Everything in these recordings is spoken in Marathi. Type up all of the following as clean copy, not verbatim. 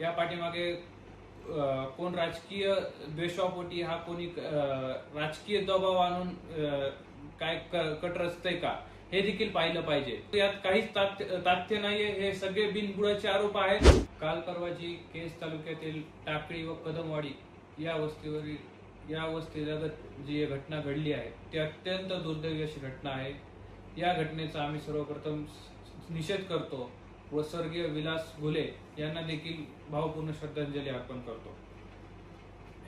या पाठीमागे कोण राजकीय द्वेषापोटी हा कोणी राजकीय दबाव आणून काय कट रचतंय का हे देखील पाहिलं पाहिजे. यात काहीच तथ्य नाहीये, हे सगळे बिनबुडाचे आरोप आहेत. काल परवाची केज तालुक्यातील टाकळी व कदमवाडी या वस्तीलगत जी घटना घडली आहे ती अत्यंत दुर्दैवी अशी घटना आहे. या घटनेचा आम्ही सर्वप्रथम निषेध करतो व स्वर्गीय विलास घुले यांना देखील भावपूर्ण श्रद्धांजली अर्पण करतो.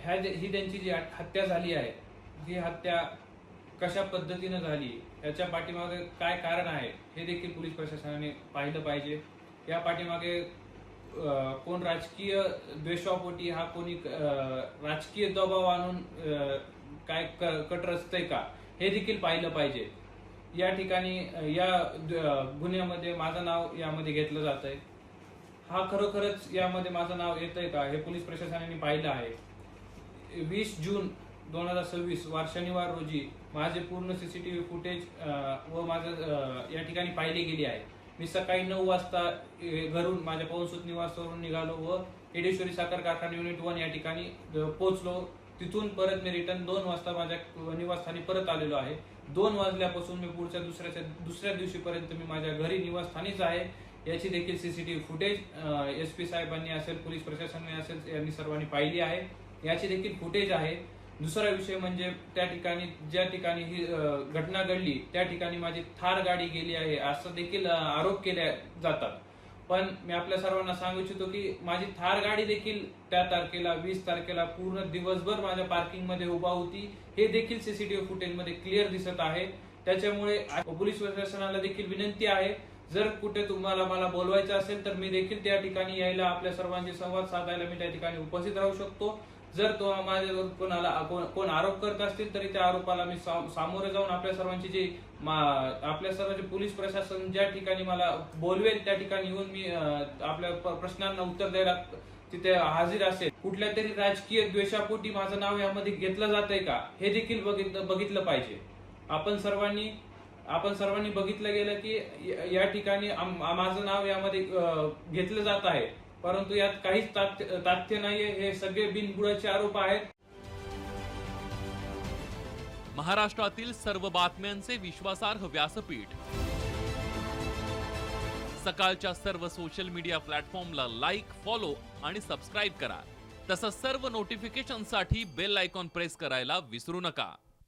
ही त्यांची जी हत्या झाली आहे, ही हत्या कशा पद्धतीने झाली, याच्या पाठीमागे काय कारण आहे हे देखील पोलीस प्रशासनाने पाहिलं पाहिजे. या पाठीमागे कोण राजकीय द्वेषापोटी हा कोणी राजकीय दबाव आणून काय कट रचतंय का हे देखील पाहिलं पाहिजे. या ठिकाणी या गुन्ह्यामध्ये माझं नाव यामध्ये घेतलं जात आहे. हा खरोखरच यामध्ये माझं नाव येतंय का हे पोलीस प्रशासनाने पाहिलं आहे. 20 जून 2026 वार शनिवार रोजी माझे पूर्ण सीसीटीव्ही फुटेज व माझं या ठिकाणी पाहिली गेली आहे. मी सकाळी 9 वाजता घरून माझ्या पवनसूत निवासावरून निघालो व येडेश्वरी साखर कारखाना युनिट 1 या ठिकाणी पोहोचलो. तिथून परत मी रिटर्न 2 वाजता माझ्या निवासस्थानी परत आलेलो आहे. 2 वाजल्यापासून मी पुढच्या दुसऱ्या दिवशीपर्यंत मी माझ्या घरी निवासस्थानीच आहे. याची देखील सीसीटीव्ही फुटेज SP साहेबांनी असेल, पोलीस प्रशासनाने असेल, यांनी सर्वांनी पाहिली आहे. याची देखील फुटेज आहे. दुसरा विषय म्हणजे त्या ठिकाणी ज्या ठिकाणी ही घटना घडली त्या ठिकाणी माझी थार गाडी गेली आहे असं देखील आरोप केले जातात. पण मी आपल्या सर्वांना सांगू इच्छितो की माझी थार गाडी देखील त्या तारखेला 20 तारखेला पूर्ण दिवसभर माझ्या पार्किंग मध्ये उभा होती. हे देखील सीसीटीव्ही फुटेज मध्ये क्लिअर दिसत आहे. त्याच्यामुळे पोलीस प्रशासनाला देखील विनंती आहे, जर कुठे तुम्हाला मला बोलवायचं असेल तर मी देखील त्या ठिकाणी यायला, आपल्या सर्वांशी संवाद साधायला मी त्या ठिकाणी उपस्थित राहू शकतो. जर तो माझ्यावर कोण आरोप करत असतील तरी त्या आरोपाला मी सामोरे जाऊन आपल्या सर्वांचे पोलीस प्रशासन ज्या ठिकाणी मला बोलवेल त्या ठिकाणी येऊन मी आपल्या प्रश्नांना उत्तर द्यायला तिथे हाजीर असेल. कुठल्या तरी राजकीय द्वेषापोटी माझं नाव यामध्ये घेतलं जातंय का हे देखील बघितलं पाहिजे. आपण सर्वांनी बघितलं गेलं की या ठिकाणी माझं नाव यामध्ये घेतलं जात आहे, परंतु यात काहीच तथ्य नाहीये, हे सगळे बिनबुडाचे आरोप आहेत. महाराष्ट्रातील सर्व बातम्यांचे विश्वासार्ह व्यासपीठ. सकाळच्या सर्व सोशल मीडिया प्लॅटफॉर्मला लाईक, फॉलो आणि सबस्क्राईब करा. तसंच सर्व नोटिफिकेशनसाठी बेल आयकॉन प्रेस करायला विसरू नका.